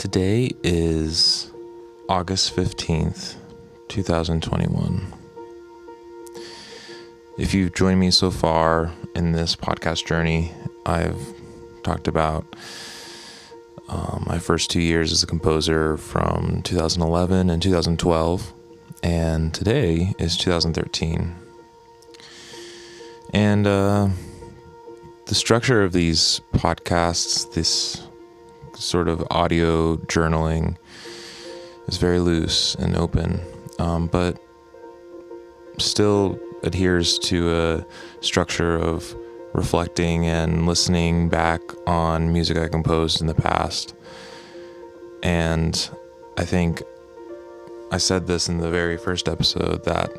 Today is August 15th, 2021. If you've joined me so far in this podcast journey, I've talked about my first 2 years as a composer from 2011 and 2012, and today is 2013. And the structure of these podcasts, this sort of audio journaling, is very loose and open, but still adheres to a structure of reflecting and listening back on music I composed in the past. And I think I said this in the very first episode, that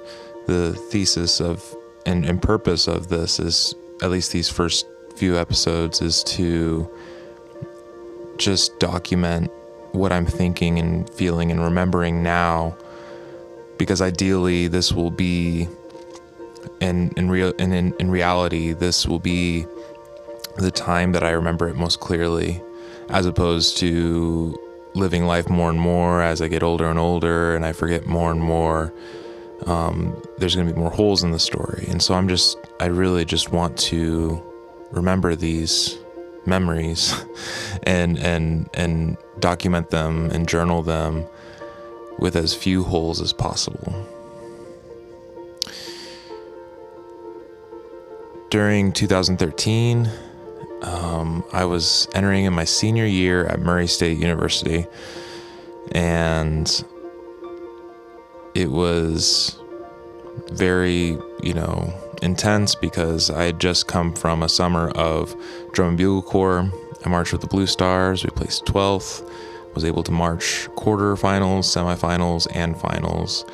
the thesis of and purpose of this is, at least these first few episodes, is to just document what I'm thinking and feeling and remembering now, because ideally this will be, in reality, this will be the time that I remember it most clearly, as opposed to living life more and more as I get older and older and I forget more and more. There's going to be more holes in the story, and so I really just want to remember these memories and document them and journal them with as few holes as possible. During 2013, I was entering in my senior year at Murray State University, and it was very, intense, because I had just come from a summer of drum and bugle corps. I marched with the Blue Stars. We placed 12th, was able to march quarterfinals, semifinals, and finals.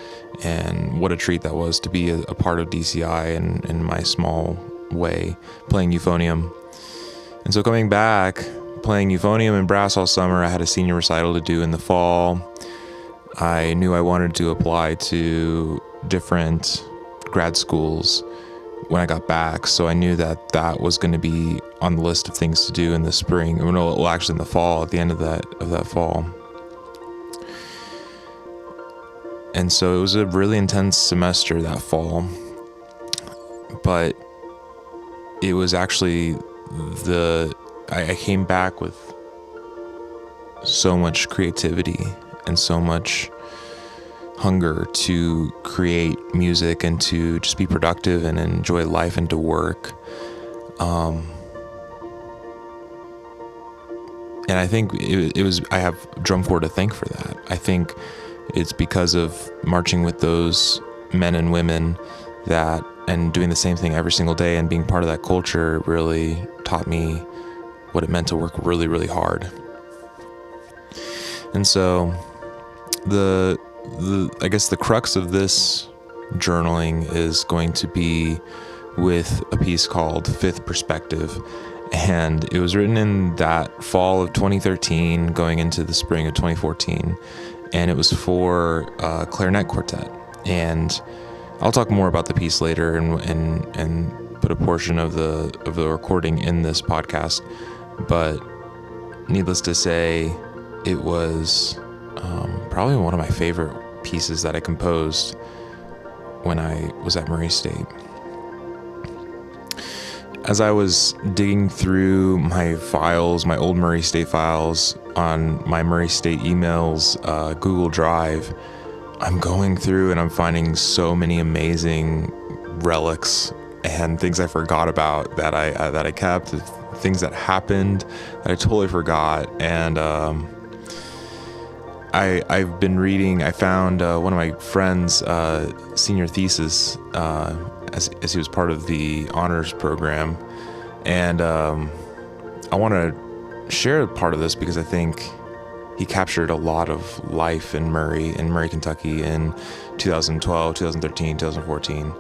And what a treat that was to be a part of DCI in my small way, playing euphonium. And so coming back, playing euphonium and brass all summer, I had a senior recital to do in the fall. I knew I wanted to apply to different grad schools when I got back, so I knew that was going to be on the list of things to do in the spring. Well, actually in the fall, at the end of that fall. And so it was a really intense semester that fall, but it was actually I came back with so much creativity and so much hunger to create music and to just be productive and enjoy life and to work. And I think it was, I have drum corps to thank for that. I think it's because of marching with those men and women and doing the same thing every single day and being part of that culture really taught me what it meant to work really, really hard. And so I guess the crux of this journaling is going to be with a piece called Fifth Perspective. And it was written in that fall of 2013 going into the spring of 2014. And it was for a clarinet quartet. And I'll talk more about the piece later and put a portion of the recording in this podcast. But needless to say, it was probably one of my favorite pieces that I composed when I was at Murray State. As I was digging through my files, my old Murray State files on my Murray State emails, Google Drive, I'm going through and I'm finding so many amazing relics and things I forgot about that I kept, things that happened that I totally forgot. And I've been reading. I found one of my friend's senior thesis as he was part of the honors program, and I want to share part of this because I think he captured a lot of life in Murray, Kentucky in 2012, 2013, 2014.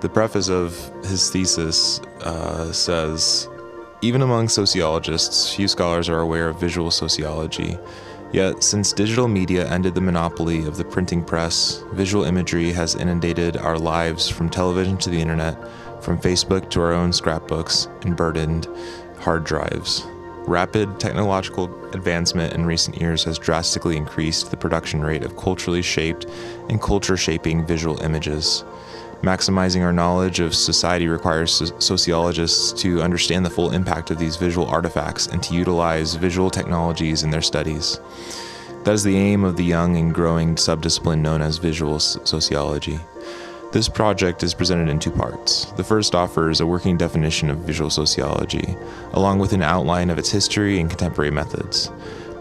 The preface of his thesis says, "Even among sociologists, few scholars are aware of visual sociology. Yet, since digital media ended the monopoly of the printing press, visual imagery has inundated our lives from television to the internet, from Facebook to our own scrapbooks and burdened hard drives. Rapid technological advancement in recent years has drastically increased the production rate of culturally shaped and culture-shaping visual images. Maximizing our knowledge of society requires sociologists to understand the full impact of these visual artifacts and to utilize visual technologies in their studies. That is the aim of the young and growing subdiscipline known as visual sociology. This project is presented in two parts. The first offers a working definition of visual sociology, along with an outline of its history and contemporary methods.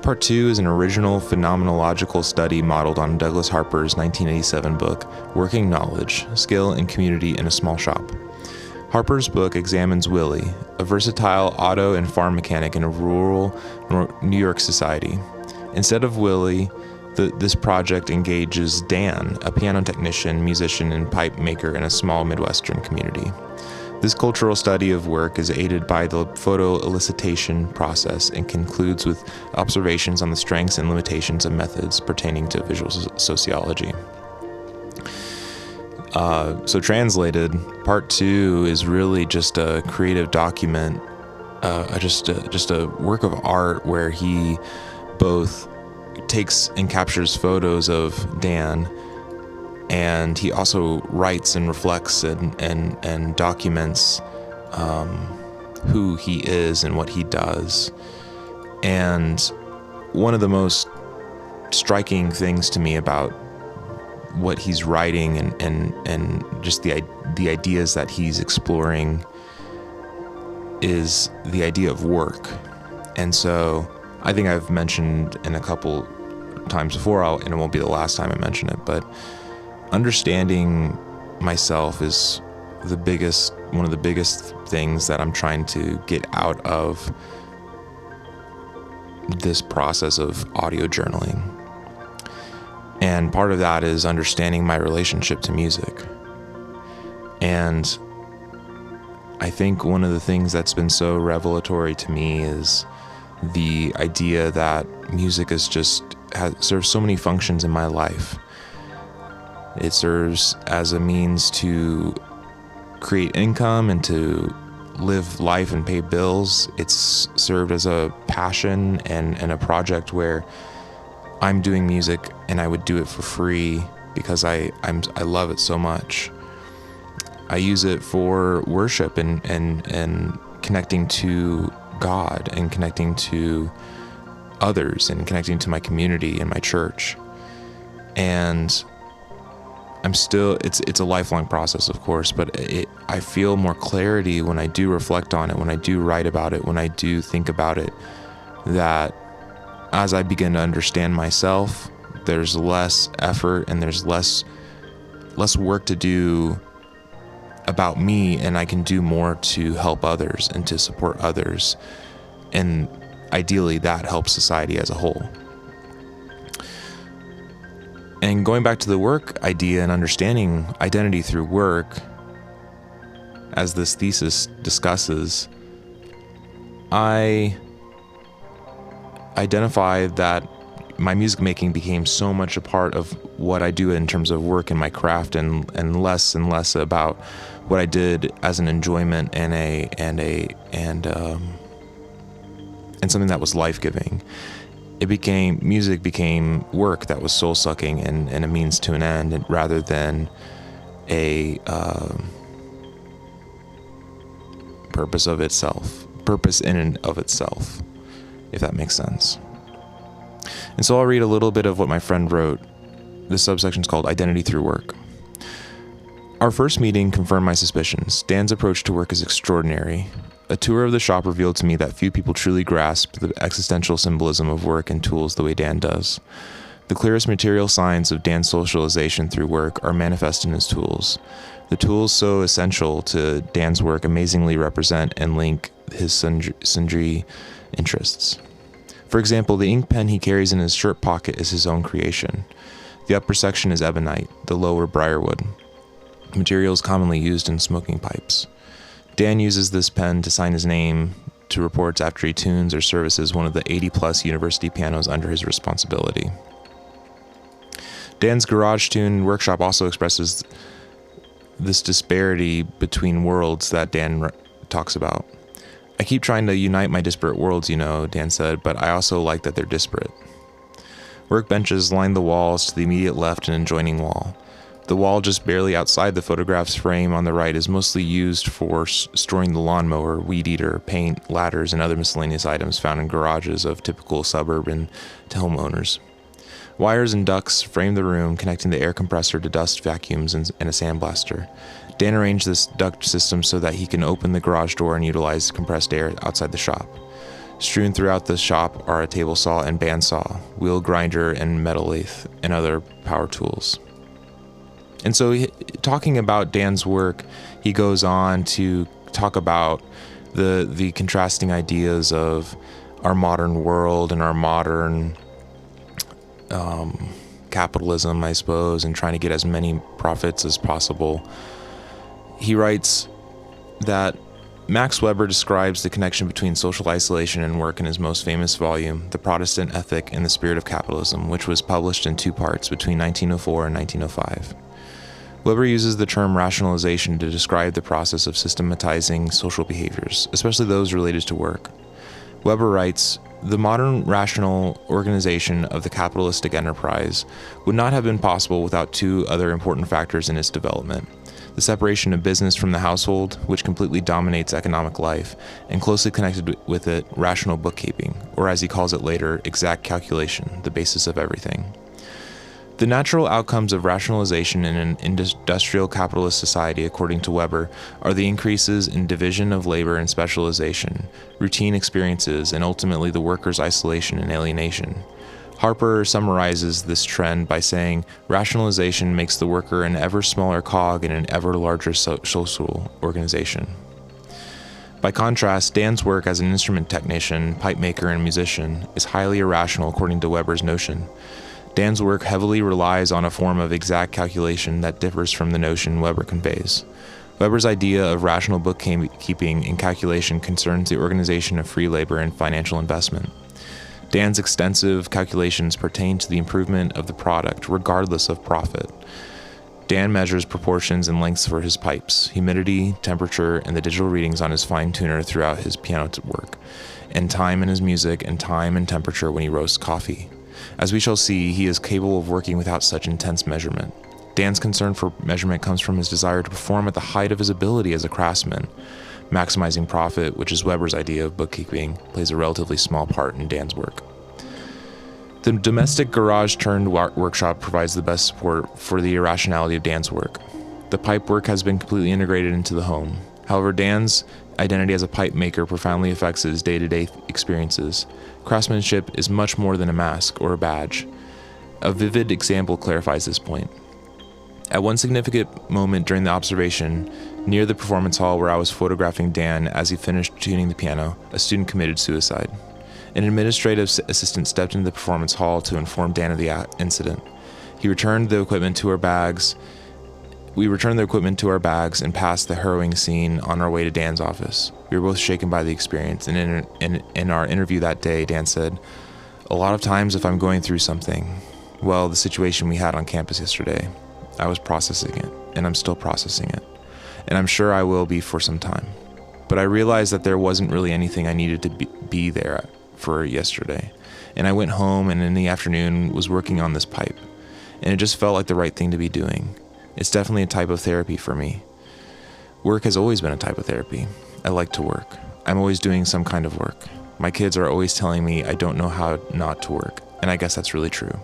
Part 2 is an original phenomenological study modeled on Douglas Harper's 1987 book, Working Knowledge, Skill and Community in a Small Shop. Harper's book examines Willie, a versatile auto and farm mechanic in a rural New York society. Instead of Willie, this project engages Dan, a piano technician, musician, and pipe maker in a small Midwestern community. This cultural study of work is aided by the photo elicitation process and concludes with observations on the strengths and limitations of methods pertaining to visual sociology. So translated, part 2 is really just a creative document, just a work of art where he both takes and captures photos of Dan, and he also writes and reflects and documents who he is and what he does. And one of the most striking things to me about what he's writing and just the ideas that he's exploring is the idea of work. And so I think I've mentioned in a couple times before, and it won't be the last time I mention it, but understanding myself is one of the biggest things that I'm trying to get out of this process of audio journaling. And part of that is understanding my relationship to music. And I think one of the things that's been so revelatory to me is the idea that music serves so many functions in my life. It serves as a means to create income and to live life and pay bills. It's served as a passion and a project where I'm doing music and I would do it for free because I love it so much. I use it for worship and connecting to God and connecting to others and connecting to my community and my church. And it's a lifelong process, of course, but I feel more clarity when I do reflect on it, when I do write about it, when I do think about it, that as I begin to understand myself, there's less effort and there's less work to do about me, and I can do more to help others and to support others. And ideally, that helps society as a whole. And going back to the work idea and understanding identity through work, as this thesis discusses, I identified that my music making became so much a part of what I do in terms of work and my craft, and less about what I did as an enjoyment and something that was life-giving. Music became work that was soul-sucking and a means to an end, rather than a purpose in and of itself, if that makes sense. And so I'll read a little bit of what my friend wrote. This subsection is called Identity Through Work. Our first meeting confirmed my suspicions. Dan's approach to work is extraordinary. A tour of the shop revealed to me that few people truly grasp the existential symbolism of work and tools the way Dan does. The clearest material signs of Dan's socialization through work are manifest in his tools. The tools so essential to Dan's work amazingly represent and link his sundry interests. For example, the ink pen he carries in his shirt pocket is his own creation. The upper section is ebonite, the lower briarwood, materials commonly used in smoking pipes. Dan uses this pen to sign his name to reports after he tunes or services one of the 80-plus university pianos under his responsibility. Dan's garage tune workshop also expresses this disparity between worlds that Dan talks about. I keep trying to unite my disparate worlds, Dan said, but I also like that they're disparate. Workbenches line the walls to the immediate left and adjoining wall. The wall just barely outside the photograph's frame on the right is mostly used for storing the lawnmower, weed eater, paint, ladders, and other miscellaneous items found in garages of typical suburban homeowners. Wires and ducts frame the room, connecting the air compressor to dust vacuums and a sandblaster. Dan arranged this duct system so that he can open the garage door and utilize compressed air outside the shop. Strewn throughout the shop are a table saw and bandsaw, wheel grinder and metal lathe, and other power tools. And so, talking about Dan's work, he goes on to talk about the contrasting ideas of our modern world and our modern capitalism, I suppose, and trying to get as many profits as possible. He writes that Max Weber describes the connection between social isolation and work in his most famous volume, The Protestant Ethic and the Spirit of Capitalism, which was published in 2 parts between 1904 and 1905. Weber uses the term rationalization to describe the process of systematizing social behaviors, especially those related to work. Weber writes, "The modern rational organization of the capitalistic enterprise would not have been possible without 2 other important factors in its development. The separation of business from the household, which completely dominates economic life, and closely connected with it, rational bookkeeping, or as he calls it later, exact calculation, the basis of everything. The natural outcomes of rationalization in an industrial capitalist society, according to Weber, are the increases in division of labor and specialization, routine experiences, and ultimately the worker's isolation and alienation. Harper summarizes this trend by saying, rationalization makes the worker an ever smaller cog in an ever larger social organization." By contrast, Dan's work as an instrument technician, pipe maker, and musician is highly irrational according to Weber's notion. Dan's work heavily relies on a form of exact calculation that differs from the notion Weber conveys. Weber's idea of rational bookkeeping and calculation concerns the organization of free labor and financial investment. Dan's extensive calculations pertain to the improvement of the product, regardless of profit. Dan measures proportions and lengths for his pipes, humidity, temperature, and the digital readings on his fine tuner throughout his piano work, and time in his music, and time and temperature when he roasts coffee. As we shall see, he is capable of working without such intense measurement. Dan's concern for measurement comes from his desire to perform at the height of his ability as a craftsman. Maximizing profit, which is Weber's idea of bookkeeping, plays a relatively small part in Dan's work. The domestic garage-turned-workshop provides the best support for the irrationality of Dan's work. The pipe work has been completely integrated into the home. However, Dan's identity as a pipe maker profoundly affects his day-to-day experiences. Craftsmanship is much more than a mask or a badge. A vivid example clarifies this point. At one significant moment during the observation, near the performance hall where I was photographing Dan as he finished tuning the piano, a student committed suicide. An administrative assistant stepped into the performance hall to inform Dan of the incident. We returned the equipment to our bags and passed the harrowing scene on our way to Dan's office. We were both shaken by the experience, and in our interview that day, Dan said, "A lot of times if I'm going through something, well, the situation we had on campus yesterday, I was processing it, and I'm still processing it, and I'm sure I will be for some time. But I realized that there wasn't really anything I needed to be there for yesterday, and I went home and in the afternoon was working on this pipe, and it just felt like the right thing to be doing. It's definitely a type of therapy for me. Work has always been a type of therapy. I like to work. I'm always doing some kind of work. My kids are always telling me I don't know how not to work, and I guess that's really true."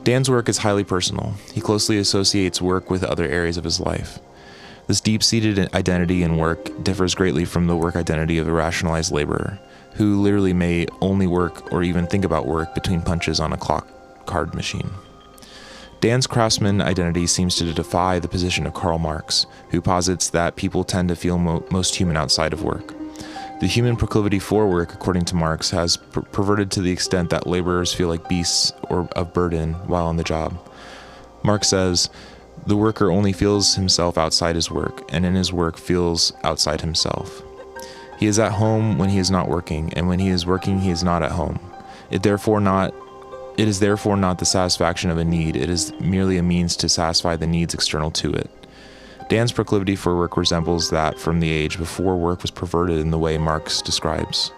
Dan's work is highly personal. He closely associates work with other areas of his life. This deep-seated identity in work differs greatly from the work identity of a rationalized laborer, who literally may only work or even think about work between punches on a clock card machine. Dan's craftsman identity seems to defy the position of Karl Marx, who posits that people tend to feel most human outside of work. The human proclivity for work, according to Marx, has perverted to the extent that laborers feel like beasts or of burden while on the job. Marx says, "The worker only feels himself outside his work, and in his work feels outside himself. He is at home when he is not working, and when he is working he is not at home. It is therefore not the satisfaction of a need, it is merely a means to satisfy the needs external to it. Dan's proclivity for work resembles that from the age before work was perverted in the way Marx describes.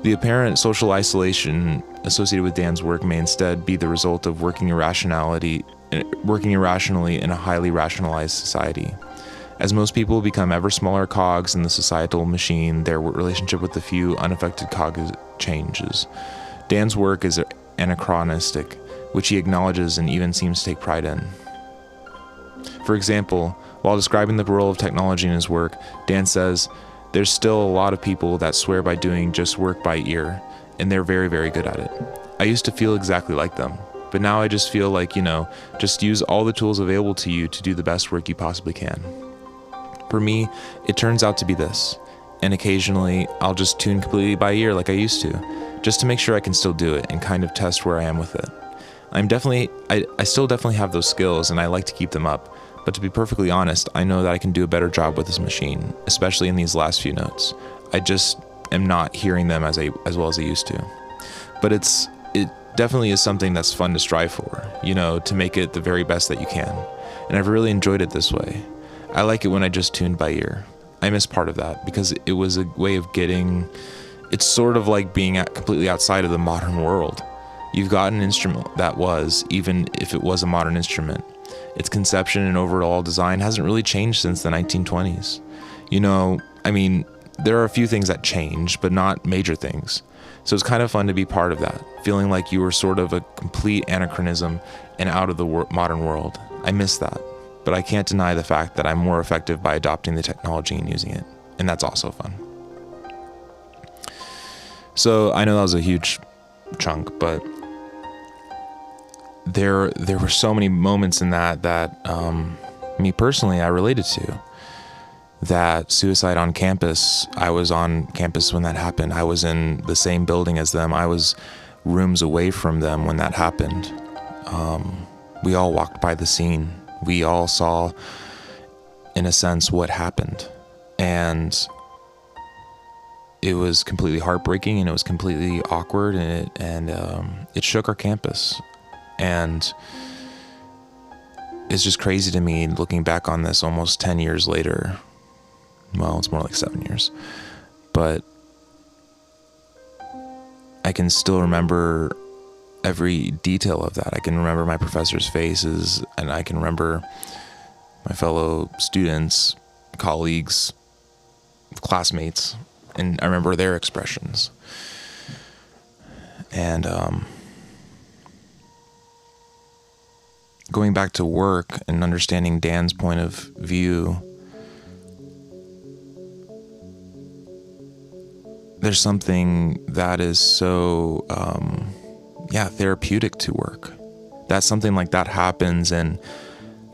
The apparent social isolation associated with Dan's work may instead be the result of working irrationally in a highly rationalized society. As most people become ever smaller cogs in the societal machine, their relationship with the few unaffected cogs changes. Dan's work is anachronistic, which he acknowledges and even seems to take pride in. For example, while describing the role of technology in his work, Dan says, "There's still a lot of people that swear by doing just work by ear, and they're very, very good at it. I used to feel exactly like them, but now I just feel like, just use all the tools available to you to do the best work you possibly can. For me, it turns out to be this, and occasionally I'll just tune completely by ear like I used to, just to make sure I can still do it and kind of test where I am with it. I still definitely have those skills and I like to keep them up, but to be perfectly honest, I know that I can do a better job with this machine, especially in these last few notes. I just am not hearing them as well as I used to. But it definitely is something that's fun to strive for, to make it the very best that you can. And I've really enjoyed it this way. I like it when I just tuned by ear. I miss part of that because it was a way of it's sort of like being completely outside of the modern world. You've got an instrument that was, even if it was a modern instrument, its conception and overall design hasn't really changed since the 1920s. There are a few things that change, but not major things. So it's kind of fun to be part of that, feeling like you were sort of a complete anachronism and out of the modern world. I miss that, but I can't deny the fact that I'm more effective by adopting the technology and using it, and that's also fun. So I know that was a huge chunk, but there were so many moments in that me personally I related to. That suicide on campus, I was on campus when that happened. I was in the same building as them. I was rooms away from them when that happened. We all walked by the scene. We all saw, in a sense, what happened. And it was completely heartbreaking and it was completely awkward and it shook our campus. And it's just crazy to me looking back on this almost 10 years later. Well, it's more like 7 years, but I can still remember every detail of that. I can remember my professors' faces, and I can remember my fellow students, colleagues, classmates, and I remember their expressions. And going back to work and understanding Dan's point of view, there's something that is so, therapeutic to work. That something like that happens and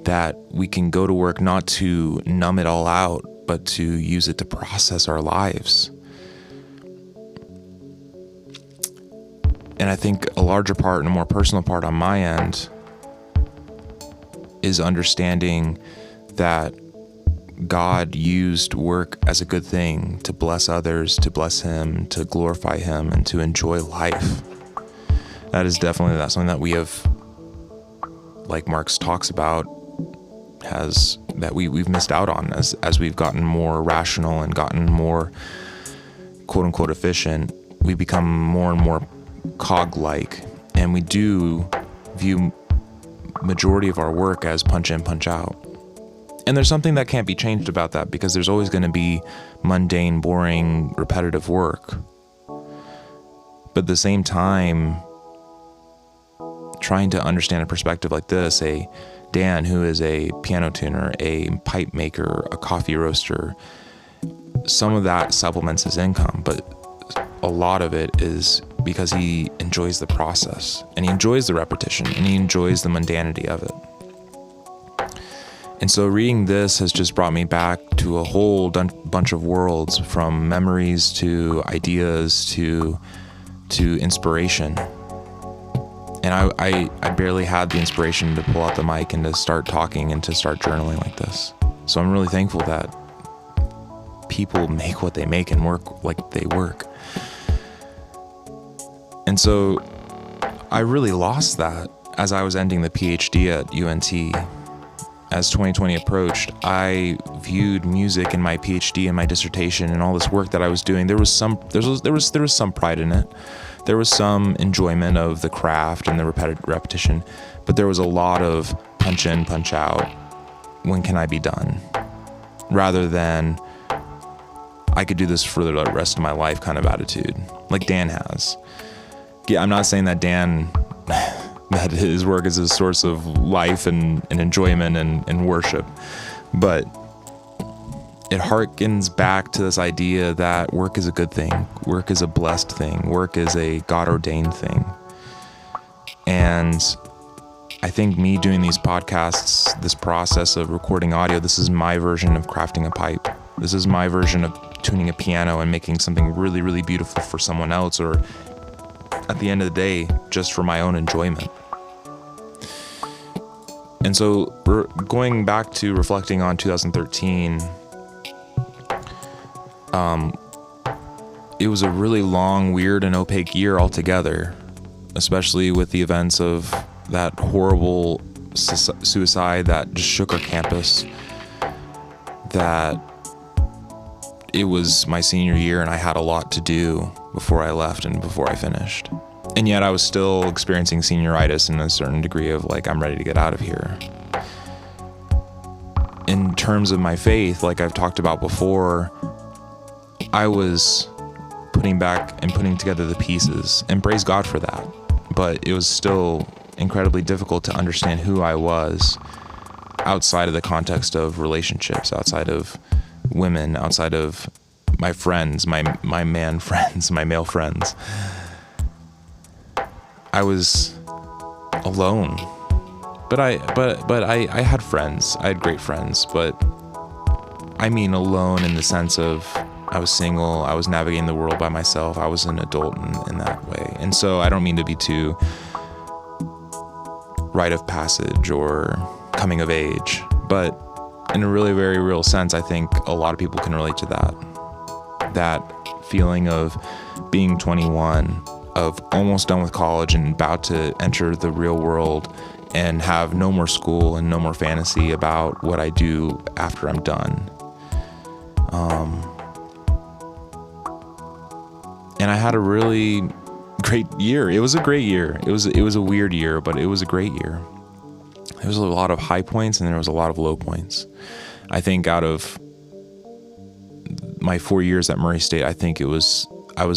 that we can go to work not to numb it all out, but to use it to process our lives. And I think a larger part and a more personal part on my end is understanding that God used work as a good thing to bless others, to bless Him, to glorify Him, and to enjoy life. That is definitely something that we have, like Marx talks about, we've missed out on as we've gotten more rational and gotten more quote unquote efficient. We become more and more cog-like, and we do view majority of our work as punch in, punch out. And there's something that can't be changed about that because there's always going to be mundane, boring, repetitive work. But at the same time, trying to understand a perspective like this, a Dan who is a piano tuner, a pipe maker, a coffee roaster, some of that supplements his income, but a lot of it is because he enjoys the process and he enjoys the repetition and he enjoys the mundanity of it. And so reading this has just brought me back to a whole bunch of worlds, from memories to ideas to inspiration. And I barely had the inspiration to pull out the mic and to start talking and to start journaling like this. So I'm really thankful that people make what they make and work like they work. And so I really lost that as I was ending the PhD at UNT. as 2020 approached, I viewed music and my PhD and my dissertation and all this work that I was doing. There was some pride in it. There was some enjoyment of the craft and the repetition, but there was a lot of punch in, punch out. When can I be done? Rather than I could do this for the rest of my life kind of attitude, like Dan has. Yeah, I'm not saying that Dan, that his work is a source of life and enjoyment and worship, but it harkens back to this idea that work is a good thing. Work is a blessed thing. Work is a God-ordained thing. And I think me doing these podcasts, this process of recording audio, this is my version of crafting a pipe. This is my version of tuning a piano and making something really, really beautiful for someone else, or at the end of the day, just for my own enjoyment. And so going back to reflecting on 2013, it was a really long, weird, and opaque year altogether, especially with the events of that horrible suicide that just shook our campus. That it was my senior year and I had a lot to do before I left and before I finished. And yet I was still experiencing senioritis in a certain degree of like, I'm ready to get out of here. In terms of my faith, like I've talked about before, I was putting together the pieces, and praise God for that. But it was still incredibly difficult to understand who I was outside of the context of relationships, outside of women, outside of my friends, my man friends, my male friends. I was alone, but I had friends. I had great friends, but I mean alone in the sense of I was single. I was navigating the world by myself. I was an adult in that way. And so I don't mean to be too rite of passage or coming of age, but in a really very real sense, I think a lot of people can relate to that feeling of being 21, of almost done with college and about to enter the real world and have no more school and no more fantasy about what I do after I'm done. And I had a really great year. It was a great year. It was a weird year, but it was a great year. There was a lot of high points and there was a lot of low points. I think out of my 4 years at Murray State, I think I was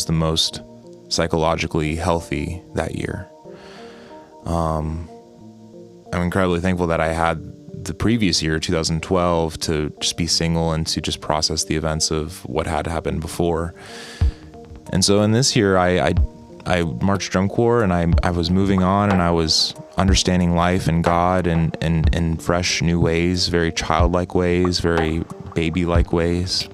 the most psychologically healthy that year. I'm incredibly thankful that I had the previous year, 2012, to just be single and to just process the events of what had happened before. And so in this year, I marched drum corps, and I was moving on, and I was understanding life and God in fresh new ways, very childlike ways, very baby-like ways.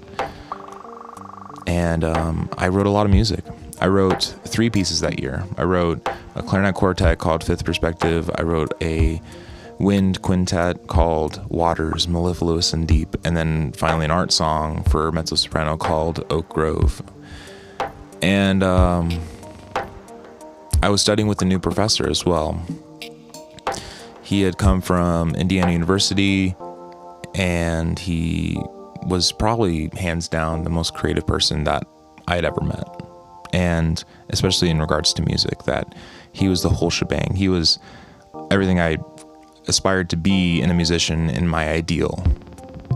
And I wrote a lot of music. I wrote 3 pieces that year. I wrote a clarinet quartet called Fifth Perspective. I wrote a wind quintet called Waters, Mellifluous and Deep, and then finally an art song for mezzo-soprano called Oak Grove. And I was studying with a new professor as well. He had come from Indiana University, and he was probably hands down the most creative person that I had ever met. And especially in regards to music, that he was the whole shebang. He was everything I aspired to be in a musician, in my ideal.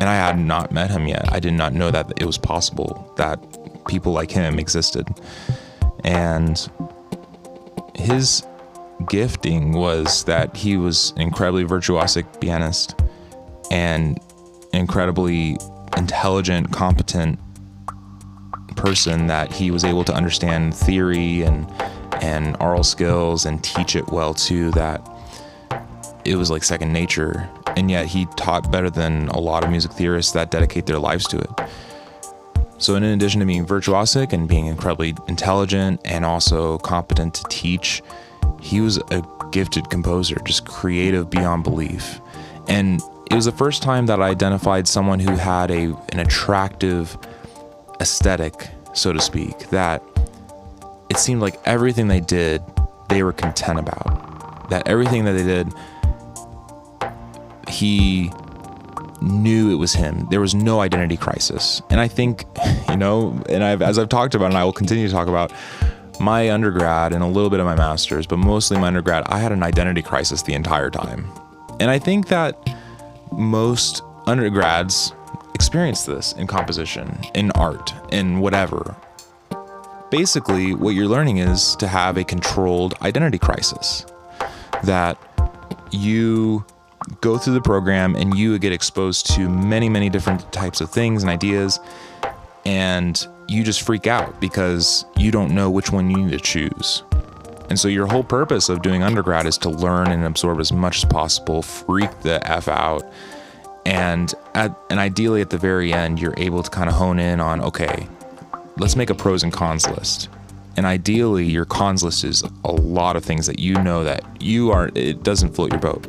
And I had not met him yet. I did not know that it was possible that people like him existed. And his gifting was that he was an incredibly virtuosic pianist and incredibly intelligent, competent person, that he was able to understand theory and oral skills and teach it well too, that it was like second nature. And yet he taught better than a lot of music theorists that dedicate their lives to it. So in addition to being virtuosic and being incredibly intelligent and also competent to teach, he was a gifted composer, just creative beyond belief. And it was the first time that I identified someone who had an attractive aesthetic, so to speak, that it seemed like everything they did, they were content about. That everything that they did, he knew it was him. There was no identity crisis. And I think, and as I've talked about, and I will continue to talk about, my undergrad and a little bit of my master's, but mostly my undergrad, I had an identity crisis the entire time. And I think that most undergrads experience this in composition, in art, in whatever. Basically, what you're learning is to have a controlled identity crisis, that you go through the program and you get exposed to many, many different types of things and ideas, and you just freak out because you don't know which one you need to choose. And so your whole purpose of doing undergrad is to learn and absorb as much as possible, freak the F out, and ideally at the very end, you're able to kind of hone in on, okay, let's make a pros and cons list. And ideally, your cons list is a lot of things that you know that it doesn't float your boat.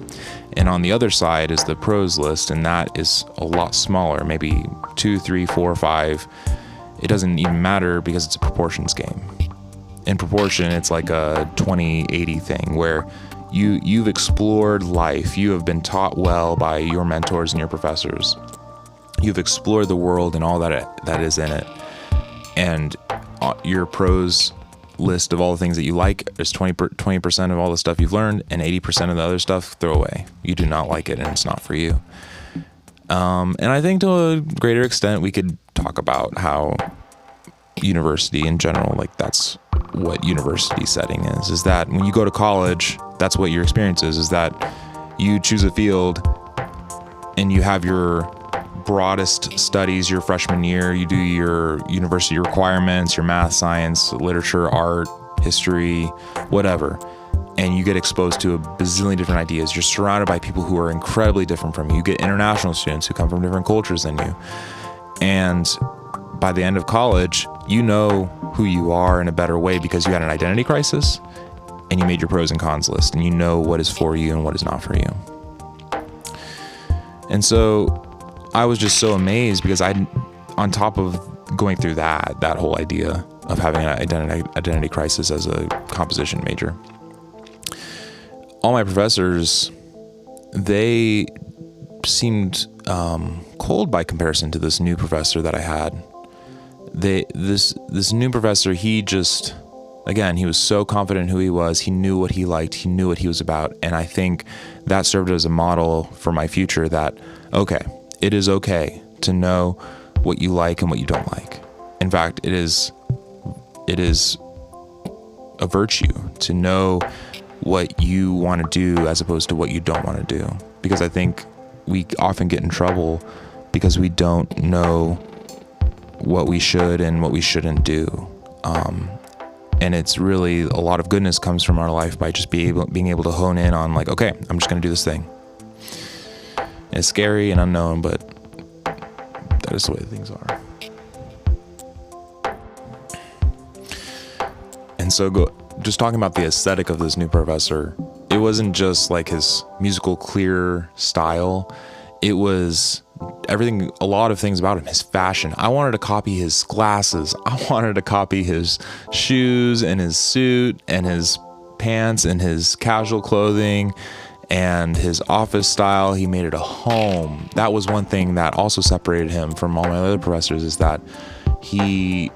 And on the other side is the pros list, and that is a lot smaller, maybe 2, 3, 4, 5. It doesn't even matter because it's a proportions game. In proportion, it's like a 20-80 thing where you've explored life. You have been taught well by your mentors and your professors. You've explored the world and all that is in it. And your pros list of all the things that you like is 20% of all the stuff you've learned, and 80% of the other stuff, throw away. You do not like it, and it's not for you. And I think to a greater extent, we could talk about how university in general, like that's what university setting is that when you go to college, that's what your experience is that you choose a field and you have your broadest studies your freshman year. You do your university requirements, your math, science, literature, art, history, whatever. And you get exposed to a bazillion different ideas. You're surrounded by people who are incredibly different from you. You get international students who come from different cultures than you. And by the end of college, you know who you are in a better way because you had an identity crisis and you made your pros and cons list, and you know what is for you and what is not for you. And so I was just so amazed because on top of going through that whole idea of having an identity crisis as a composition major, all my professors, they seemed cold by comparison to this new professor that I had. This new professor, he was so confident in who he was. He knew what he liked. He knew what he was about. And I think that served as a model for my future that, okay, it is okay to know what you like and what you don't like. In fact, it is a virtue to know what you want to do as opposed to what you don't want to do. Because I think we often get in trouble because we don't know what we should and what we shouldn't do. And it's really a lot of goodness comes from our life by just being able to hone in on like, okay, I'm just going to do this thing. And it's scary and unknown, but that is the way things are. And so just talking about the aesthetic of this new professor, it wasn't just like his musical clear style. It was everything, a lot of things about him, his fashion. I wanted to copy his glasses. I wanted to copy his shoes and his suit and his pants and his casual clothing and his office style. He made it a home. That was one thing that also separated him from all my other professors, is that he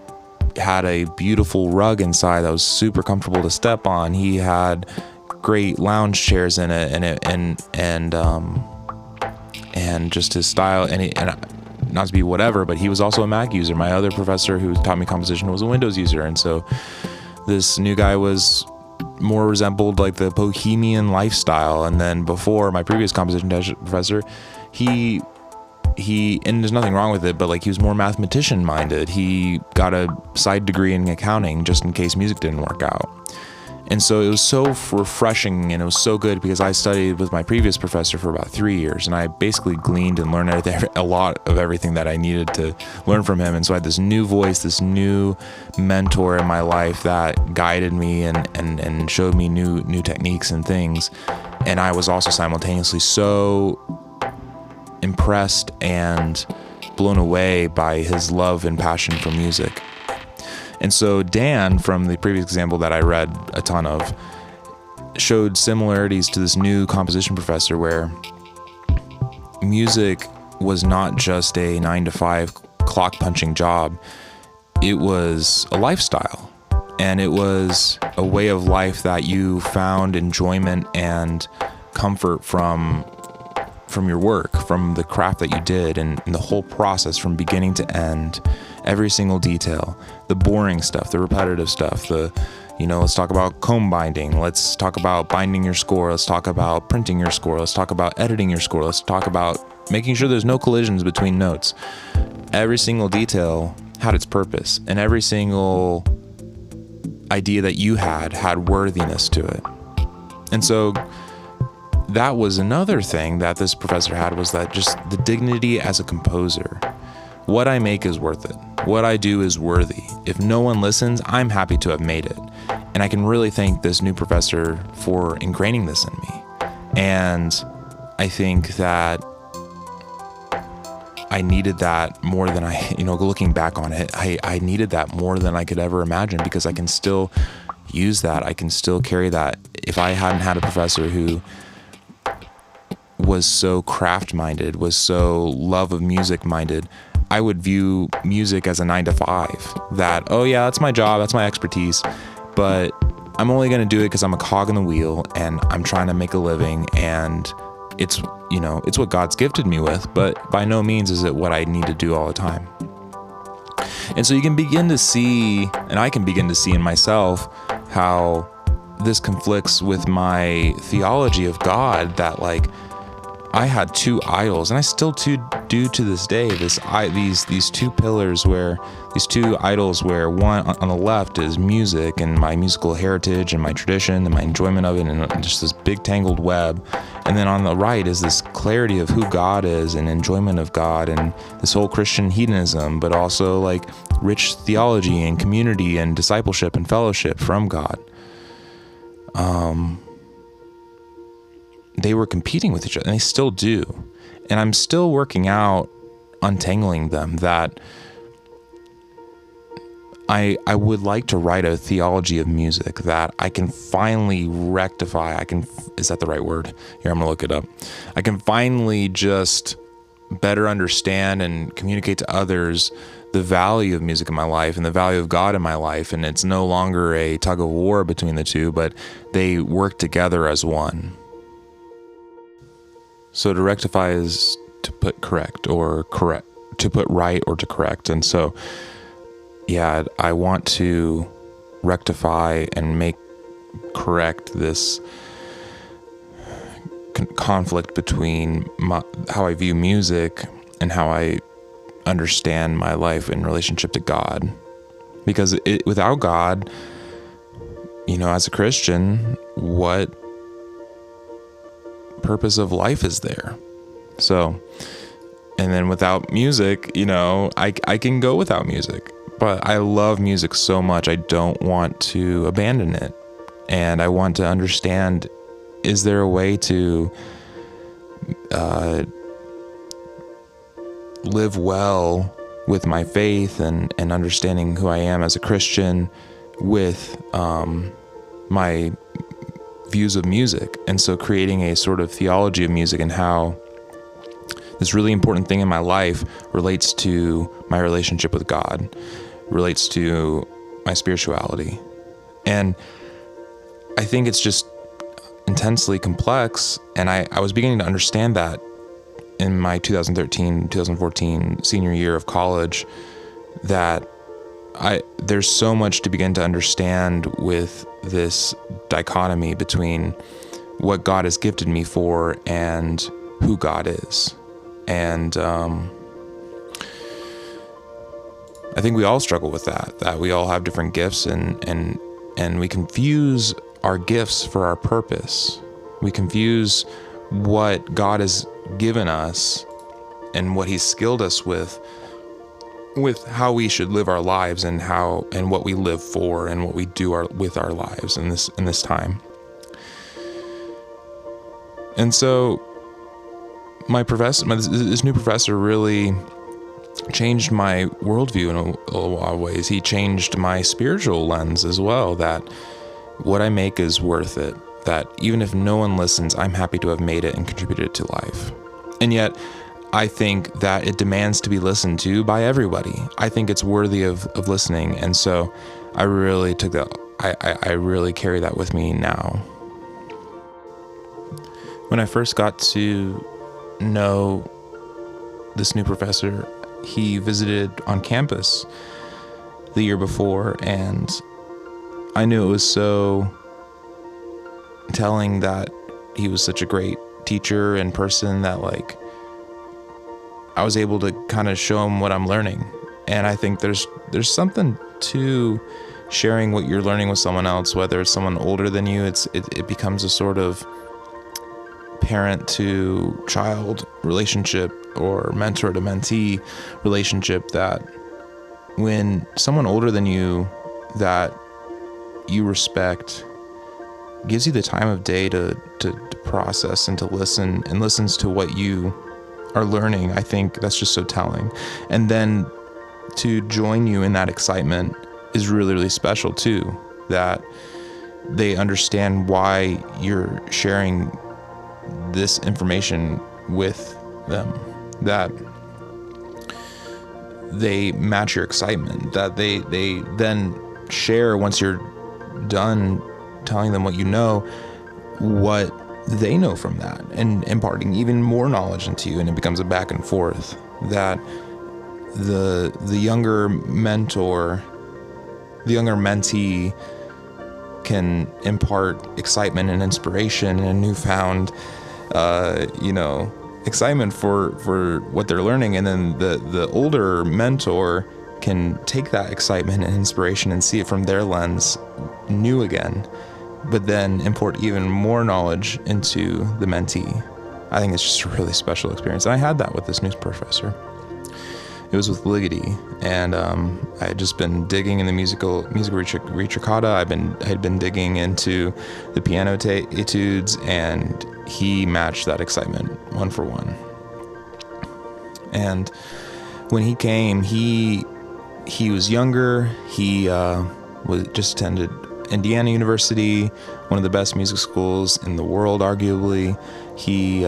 had a beautiful rug inside that was super comfortable to step on. He had great lounge chairs in it, and just his style, and not to be whatever, but he was also a Mac user. My other professor who taught me composition was a Windows user, and so this new guy was more resembled like the bohemian lifestyle. And then before, my previous composition professor, he and there's nothing wrong with it, but like he was more mathematician minded. He got a side degree in accounting just in case music didn't work out. And so it was so refreshing, and it was so good because I studied with my previous professor for about 3 years, and I basically gleaned and learned a lot of everything that I needed to learn from him. And so I had this new voice, this new mentor in my life that guided me and showed me new techniques and things. And I was also simultaneously so impressed and blown away by his love and passion for music. And so Dan, from the previous example that I read a ton of, showed similarities to this new composition professor where music was not just a 9 to 5 clock punching job. It was a lifestyle, and it was a way of life that you found enjoyment and comfort from your work, from the craft that you did, and the whole process from beginning to end, every single detail, the boring stuff, the repetitive stuff, let's talk about comb binding, let's talk about binding your score, let's talk about printing your score, let's talk about editing your score, let's talk about making sure there's no collisions between notes. Every single detail had its purpose, and every single idea that you had worthiness to it. And so that was another thing that this professor had, was that just the dignity as a composer. What I make is worth it. What I do is worthy. If no one listens, I'm happy to have made it. And I can really thank this new professor for ingraining this in me. And I think that I needed that more than looking back on it, I needed that more than I could ever imagine, because I can still use that. I can still carry that. If I hadn't had a professor who was so craft minded, was so love of music minded, I would view music as a 9 to 5, that, oh yeah, that's my job, that's my expertise, but I'm only going to do it because I'm a cog in the wheel and I'm trying to make a living, and it's what God's gifted me with, but by no means is it what I need to do all the time. And so you can begin to see, and I can begin to see in myself, how this conflicts with my theology of God, that like I had two idols, and I still do to this day, these two pillars, where these two idols, where one on the left is music and my musical heritage and my tradition and my enjoyment of it, and just this big tangled web. And then on the right is this clarity of who God is and enjoyment of God, and this whole Christian hedonism, but also like rich theology and community and discipleship and fellowship from God. They were competing with each other, and they still do. And I'm still working out untangling them, that I would like to write a theology of music that I can finally rectify. Is that the right word? Here, I'm gonna look it up. I can finally just better understand and communicate to others the value of music in my life and the value of God in my life. And it's no longer a tug of war between the two, but they work together as one. So to rectify is to put correct, or correct, to put right or to correct. And so, yeah, I want to rectify and make correct this conflict between how I view music and how I understand my life in relationship to God. Because without God, as a Christian, what purpose of life is there? So, and then without music, I can go without music, but I love music so much, I don't want to abandon it. And I want to understand, is there a way to live well with my faith and understanding who I am as a Christian with my views of music? And so creating a sort of theology of music and how this really important thing in my life relates to my relationship with God, relates to my spirituality. And I think it's just intensely complex. And I was beginning to understand that in my 2013-2014 senior year of college, that there's so much to begin to understand with this dichotomy between what God has gifted me for and who God is. And I think we all struggle with that we all have different gifts, and we confuse our gifts for our purpose. We confuse what God has given us and what He's skilled us with how we should live our lives, and what we live for, and what we do with our lives in this time. And so this new professor really changed my worldview in a lot of ways. He changed my spiritual lens as well, that what I make is worth it, that even if no one listens, I'm happy to have made it and contributed to life. And yet I think that it demands to be listened to by everybody. I think it's worthy of listening. And so I really took that, I really carry that with me now. When I first got to know this new professor, he visited on campus the year before, and I knew it was so telling that he was such a great teacher and person that, like, I was able to kind of show him what I'm learning. And I think there's something to sharing what you're learning with someone else, whether it's someone older than you. It becomes a sort of parent to child relationship or mentor to mentee relationship, that when someone older than you that you respect gives you the time of day to process and to listen, and listens to what you are learning, I think that's just so telling. And then to join you in that excitement is really, really special too, that they understand why you're sharing this information with them, that they match your excitement, that they then share, once you're done telling them what you know, what they know from that, and imparting even more knowledge into you, and it becomes a back and forth, that the younger mentor, the younger mentee can impart excitement and inspiration and newfound excitement for what they're learning, and then the older mentor can take that excitement and inspiration and see it from their lens new again, but then import even more knowledge into the mentee. I think it's just a really special experience. And I had that with this new professor. It was with Ligeti, and I had just been digging in the musical ricercata. I had been digging into the piano etudes, and he matched that excitement one for one. And when he came, he was younger. He was just attended Indiana University, one of the best music schools in the world, arguably. He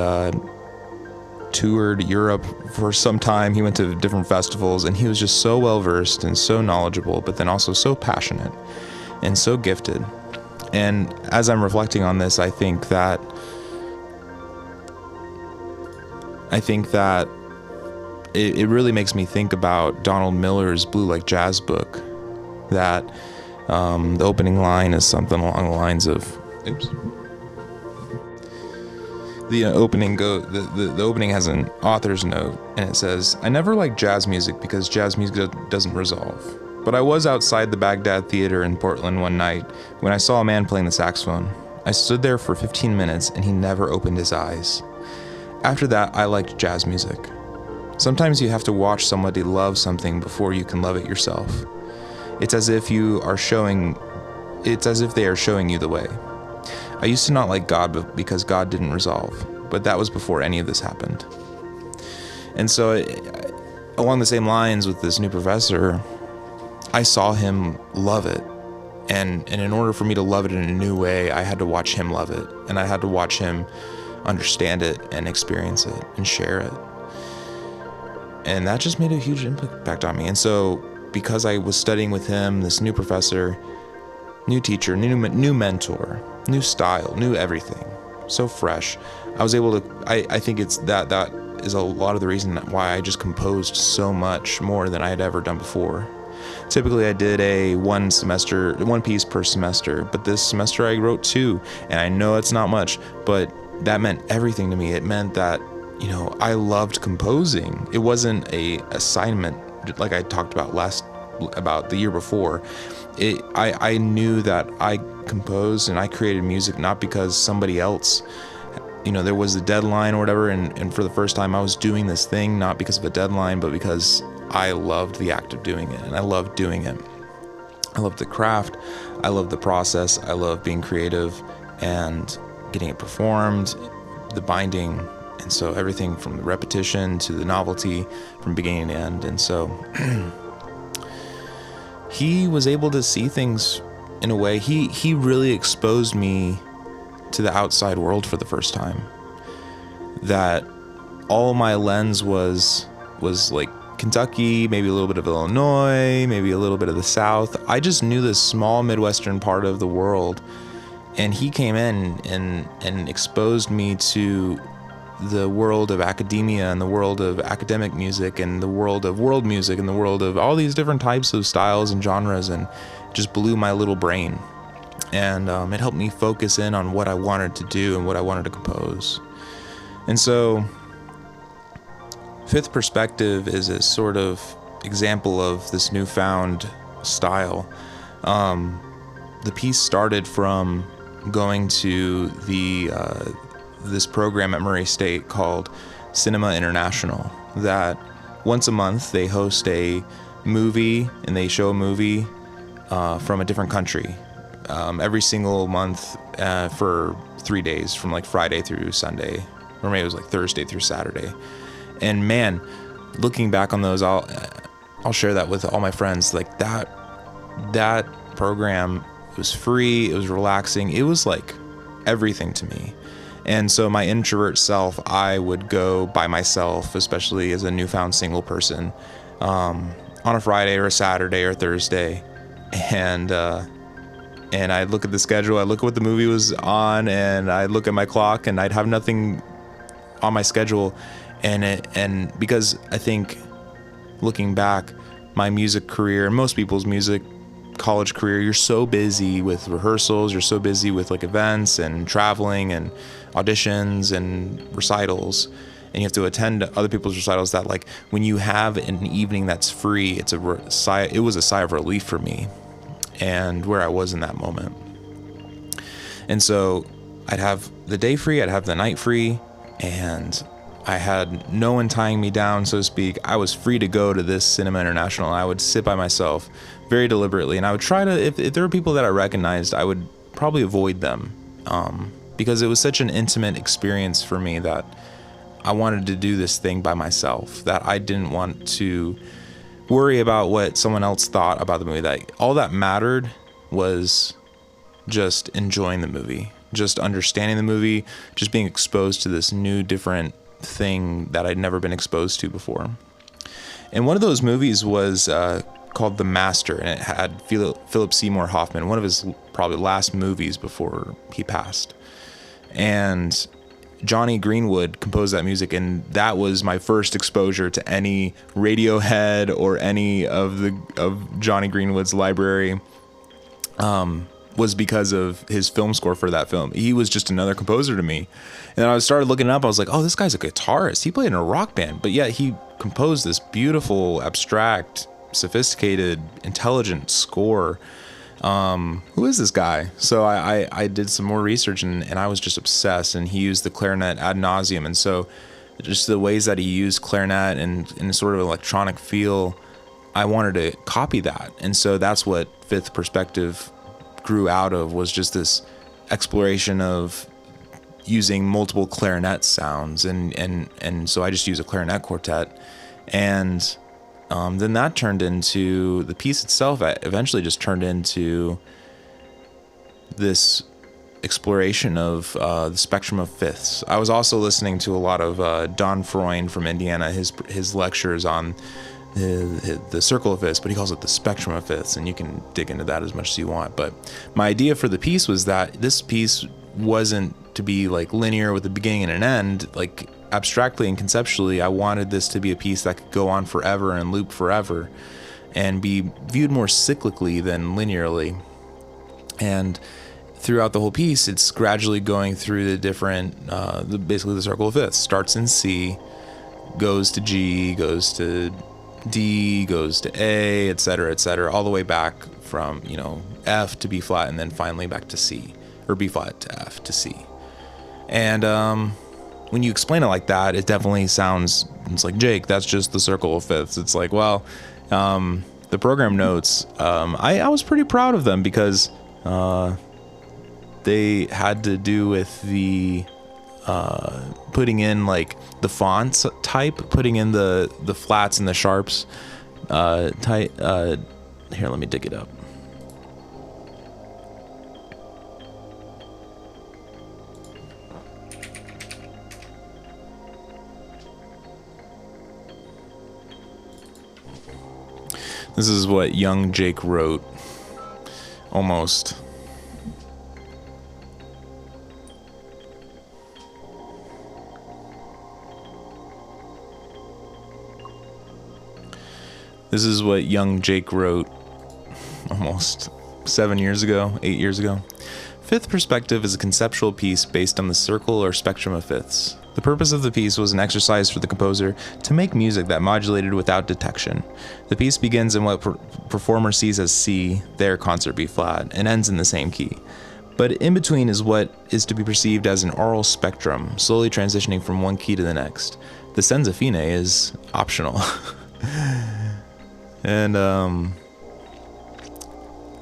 toured Europe for some time. He went to different festivals, and he was just so well versed and so knowledgeable, but then also so passionate and so gifted. And as I'm reflecting on this, I think that it really makes me think about Donald Miller's Blue Like Jazz book, that the opening line is something along the lines of, the opening has an author's note, and it says, "I never liked jazz music because jazz music doesn't resolve. But I was outside the Baghdad Theater in Portland one night when I saw a man playing the saxophone. I stood there for 15 minutes and he never opened his eyes. After that, I liked jazz music. Sometimes you have to watch somebody love something before you can love it yourself. It's as if they are showing you the way. I used to not like God because God didn't resolve, but that was before any of this happened." And so, along the same lines with this new professor, I saw him love it. And in order for me to love it in a new way, I had to watch him love it. And I had to watch him understand it and experience it and share it. And that just made a huge impact on me. And so, because I was studying with him, this new professor, new teacher, new mentor, new style, new everything, so fresh, I was able to, I think it's that is a lot of the reason why I just composed so much more than I had ever done before. Typically I did one piece per semester, but this semester I wrote 2, and I know it's not much, but that meant everything to me. It meant that, I loved composing. It wasn't a assignment like I talked about the year before. I knew that I composed and I created music not because somebody else, there was a deadline or whatever, and for the first time I was doing this thing not because of a deadline, but because I loved the act of doing it, and I loved doing it. I loved the craft, I loved the process, I loved being creative and getting it performed, the binding, and so everything from the repetition to the novelty from beginning to end. And so he was able to see things in a way, he really exposed me to the outside world for the first time, that all my lens was like Kentucky, maybe a little bit of Illinois, maybe a little bit of the South. I just knew this small Midwestern part of the world, and he came in and exposed me to the world of academia and the world of academic music and the world of world music and the world of all these different types of styles and genres, and just blew my little brain. And it helped me focus in on what I wanted to do and what I wanted to compose. And so Fifth Perspective is a sort of example of this newfound style. The piece started from going to this program at Murray State called Cinema International, that once a month they host a movie and they show a movie from a different country every single month for 3 days, from like Friday through Sunday, or maybe it was like Thursday through Saturday. And man, looking back on those, I'll share that with all my friends. Like that program was free, it was relaxing, it was like everything to me. And so my introvert self, I would go by myself, especially as a newfound single person, on a Friday or a Saturday or Thursday, and I'd look at the schedule, I'd look at what the movie was on, and I'd look at my clock, and I'd have nothing on my schedule. And because I think, looking back, my music career, and most people's music college career, you're so busy with rehearsals, you're so busy with like events and traveling and auditions and recitals, and you have to attend other people's recitals, that like when you have an evening that's free, it was a sigh of relief for me and where I was in that moment. And so I'd have the day free, I'd have the night free, and I had no one tying me down, so to speak. I was free to go to this Cinema International. I would sit by myself very deliberately, and I would try to, if there were people that I recognized, I would probably avoid them, because it was such an intimate experience for me that I wanted to do this thing by myself, that I didn't want to worry about what someone else thought about the movie. That all that mattered was just enjoying the movie, just understanding the movie, just being exposed to this new, different thing that I'd never been exposed to before. And one of those movies was called The Master, and it had Philip Seymour Hoffman, one of his probably last movies before he passed. And Johnny Greenwood composed that music, and that was my first exposure to any Radiohead or any of Johnny Greenwood's library. Was because of his film score for that film. He was just another composer to me. And then I started looking up, I was like, oh, this guy's a guitarist. He played in a rock band, but yet he composed this beautiful, abstract, sophisticated, intelligent score. Who is this guy? So I did some more research, and I was just obsessed, and he used the clarinet ad nauseum. And so just the ways that he used clarinet and in a sort of electronic feel, I wanted to copy that. And so that's what Fifth Perspective grew out of, was just this exploration of using multiple clarinet sounds, and so I just use a clarinet quartet, and then that turned into the piece itself. Eventually just turned into this exploration of the spectrum of fifths. I was also listening to a lot of Don Freund from Indiana, his lectures on the circle of fifths, but he calls it the spectrum of fifths, and you can dig into that as much as you want. But my idea for the piece was that this piece wasn't to be like linear with a beginning and an end. Like abstractly and conceptually, I wanted this to be a piece that could go on forever and loop forever and be viewed more cyclically than linearly. And throughout the whole piece, it's gradually going through the different, basically the circle of fifths. Starts in C, goes to G, goes to D, goes to A, etc., all the way back from, F to B flat, and then finally back to C, or B flat to F to C. And when you explain it like that, it definitely sounds, it's like, Jake, that's just the circle of fifths. It's like, well, the program notes, I was pretty proud of them, because they had to do with the putting in like the fonts type, putting in the flats and the sharps type. Here, let me dig it up. This is what young Jake wrote. Almost. This is what young Jake wrote almost 7 years ago, 8 years ago. Fifth perspective is a conceptual piece based on the circle or spectrum of fifths. The purpose of the piece was an exercise for the composer to make music that modulated without detection. The piece begins in what performer sees as C, their concert B flat, and ends in the same key. But in between is what is to be perceived as an aural spectrum, slowly transitioning from one key to the next. The senza fine is optional. And,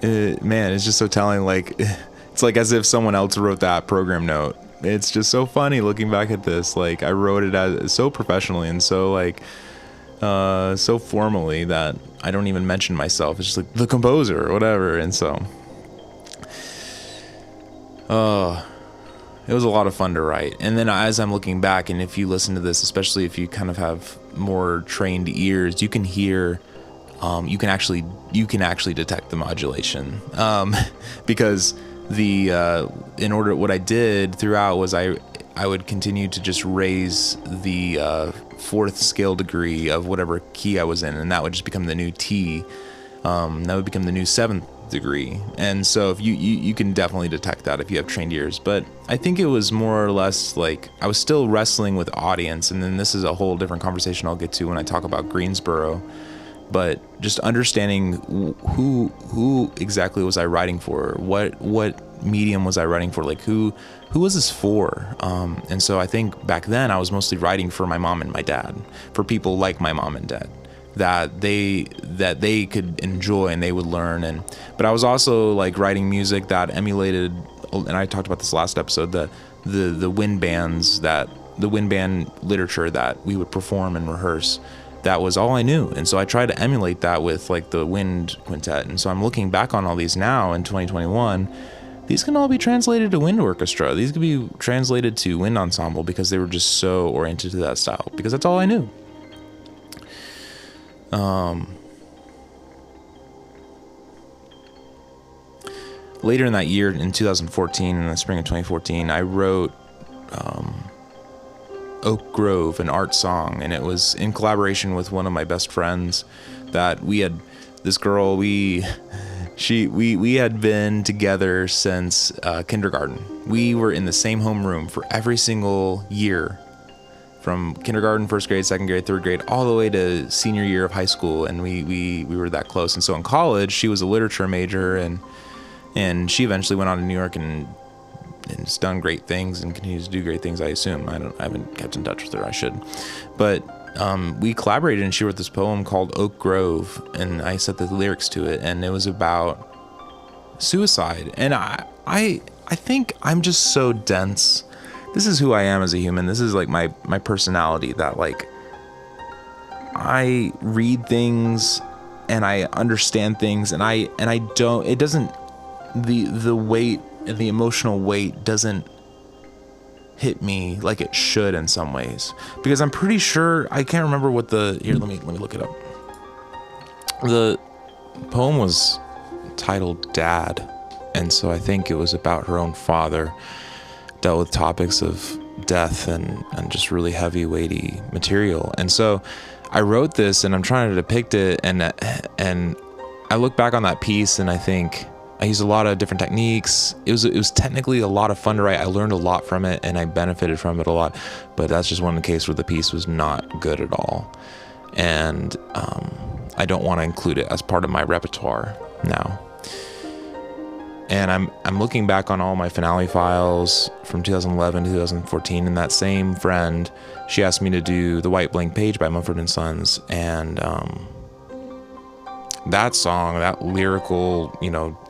it's just so telling, like, it's like as if someone else wrote that program note. It's just so funny looking back at this. Like, I wrote it as so professionally and so, like, so formally that I don't even mention myself. It's just like the composer or whatever. And so, it was a lot of fun to write. And then as I'm looking back, and if you listen to this, especially if you kind of have more trained ears, you can hear, you can actually detect the modulation, because what I did throughout was I would continue to just raise the fourth scale degree of whatever key I was in, and that would just become the new T. That would become the new seventh degree. And so if you can definitely detect that if you have trained ears. But I think it was more or less like I was still wrestling with audience, and then this is a whole different conversation I'll get to when I talk about Greensboro. But just understanding who exactly was I writing for, what medium was I writing for, like who was this for? And so I think back then I was mostly writing for my mom and my dad, for people like my mom and dad, that they could enjoy and they would learn. But I was also like writing music that emulated, and I talked about this last episode, the wind bands, that the wind band literature that we would perform and rehearse. That was all I knew. And so I tried to emulate that with like the wind quintet. And so I'm looking back on all these now in 2021. These can all be translated to wind orchestra. These could be translated to wind ensemble because they were just so oriented to that style, because that's all I knew. Later in that year, in 2014, in the spring of 2014, I wrote Oak Grove, an art song, and it was in collaboration with one of my best friends. That we had this girl, we had been together since kindergarten. We were in the same homeroom for every single year, from kindergarten, first grade, second grade, third grade, all the way to senior year of high school, and we were that close. And so in college, she was a literature major, and she eventually went on to New York and has done great things and continues to do great things, I assume. I haven't kept in touch with her. I should. But we collaborated, and she wrote this poem called Oak Grove, and I set the lyrics to it, and it was about suicide. And I think I'm just so dense. This is who I am as a human. This is like my personality, that like I read things and I understand things, and I don't, it doesn't, the weight and the emotional weight doesn't hit me like it should in some ways, because I'm pretty sure, I can't remember what here, let me look it up. The poem was titled Dad, and so I think it was about her own father, dealt with topics of death and just really heavy, weighty material. And so I wrote this, and I'm trying to depict it, and I look back on that piece, and I think I used a lot of different techniques. It was technically a lot of fun to write. I learned a lot from it, and I benefited from it a lot. But that's just one case where the piece was not good at all, and I don't want to include it as part of my repertoire now. And I'm looking back on all my finale files from 2011 to 2014, and that same friend, she asked me to do The White Blank Page by Mumford & Sons, and that song, that lyrical,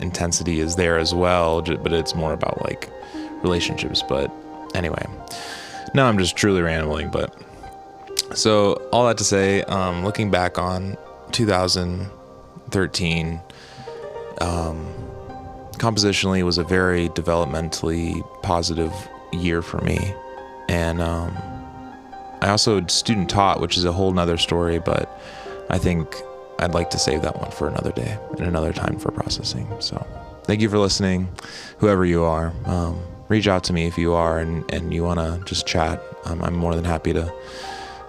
intensity is there as well, but it's more about like relationships. But anyway, now I'm just truly rambling. But so all that to say, looking back on 2013, compositionally was a very developmentally positive year for me. And I also student taught, which is a whole nother story, but I think I'd like to save that one for another day and another time for processing. So thank you for listening, whoever you are. Reach out to me if you are and you want to just chat. I'm more than happy to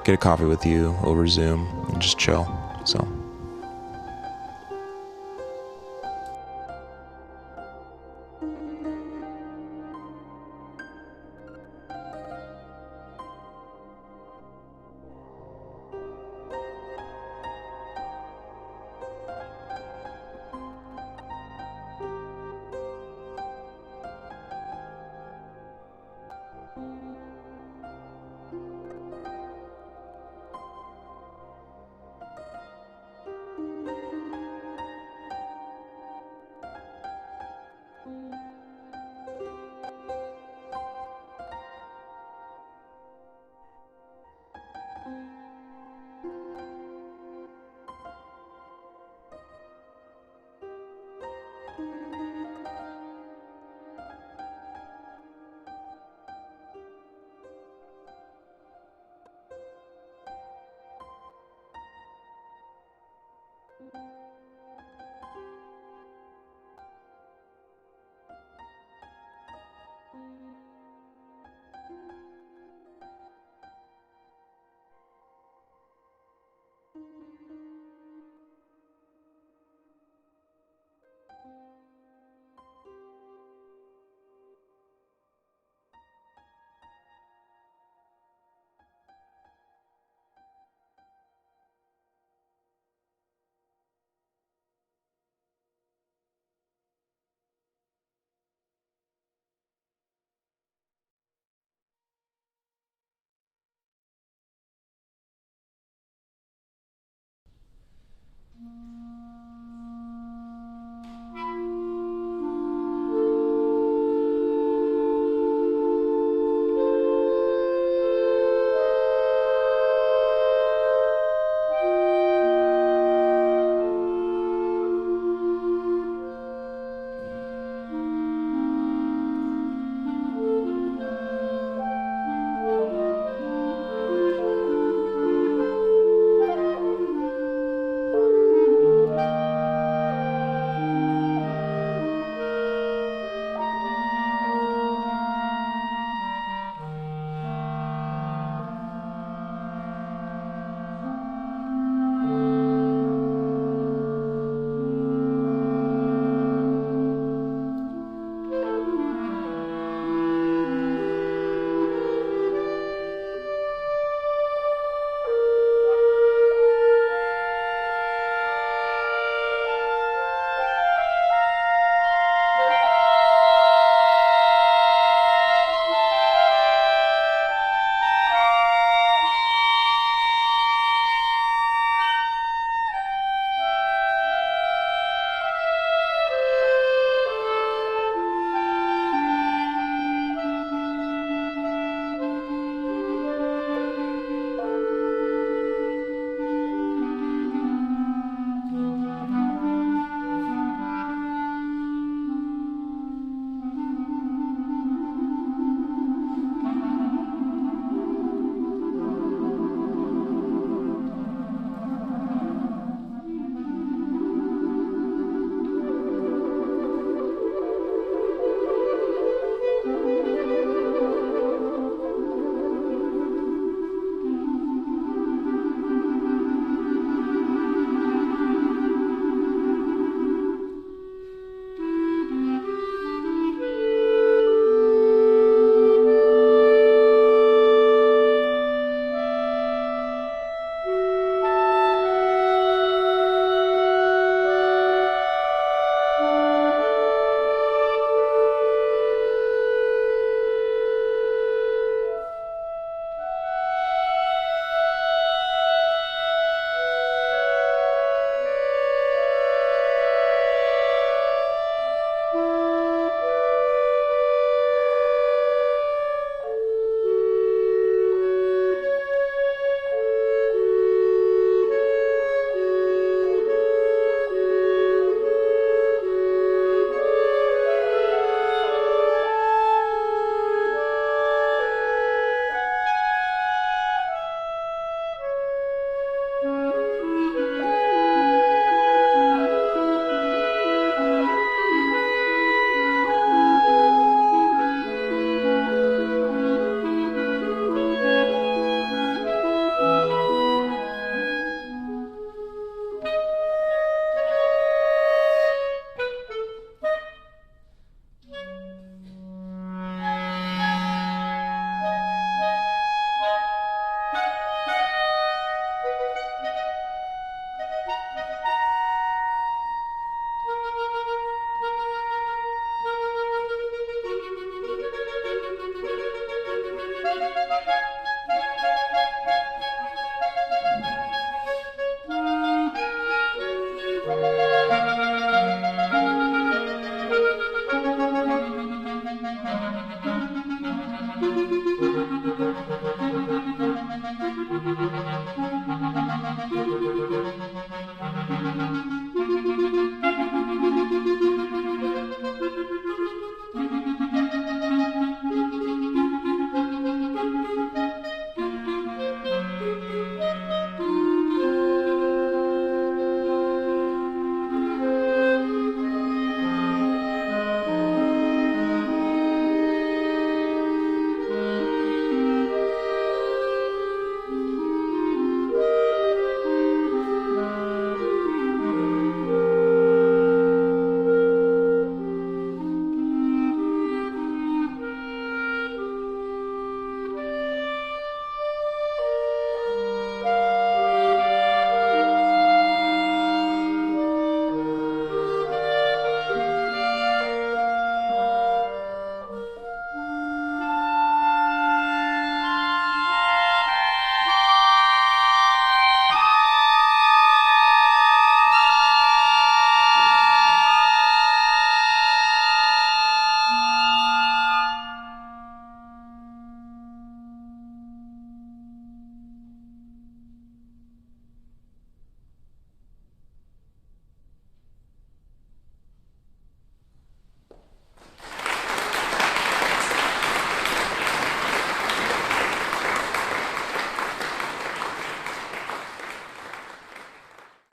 get a coffee with you over Zoom and just chill. So